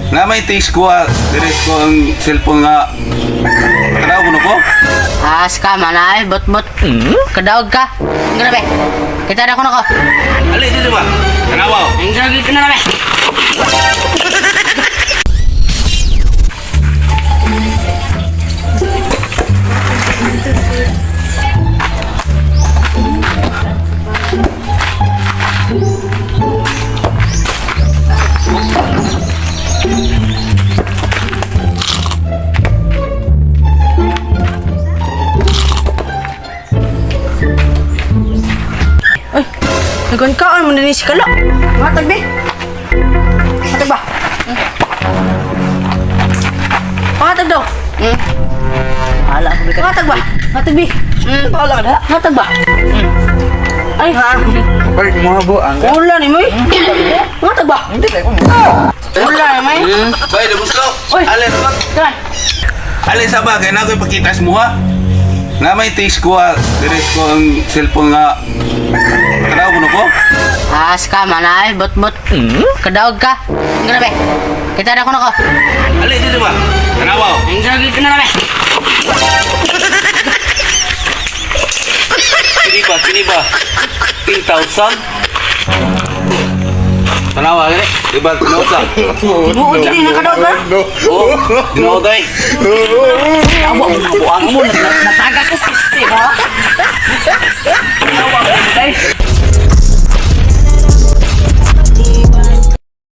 Nga may taste ko diretso ko ang cellphone nga. Tanaw ko na ko. As ka manay, bot-bot. Kadaog ka. Grabe. Kita na ko na ko. Ali, dito ba? Tanaw. Ang grabe ka na namin. Nagon ka, ano mo na si Kalo? Matag, be. Matag ba? Matag daw. Hala, bigat. Matag ba? Matag, be. Wala ka na. Matag ba? Ay, ha? Balik mo ha, bu. Ang Wala ni mo eh. Matag ba? hindi lang ko. Wala ni mo eh. Bay, dabusto. Oy. Ali, naman. Tara. Ali, sa bagay na ko ipakitas mo ha. Nga may taste ko diretso ko ang cellphone nga. Tanaw ko na ko. As ka manay, bot-bot. Kadaog ka. Grabe. Kita na ko na ko. Ali, dito ba? Tanaw. Ang grabe ka na namin. Sini ba? 10,000? Tanaw, gani? Diba, tinaw sa? Buod din na kadaog ka. Oo, tinaw tayo. Buang mo. Nataga ka sa sistema. Buang mo,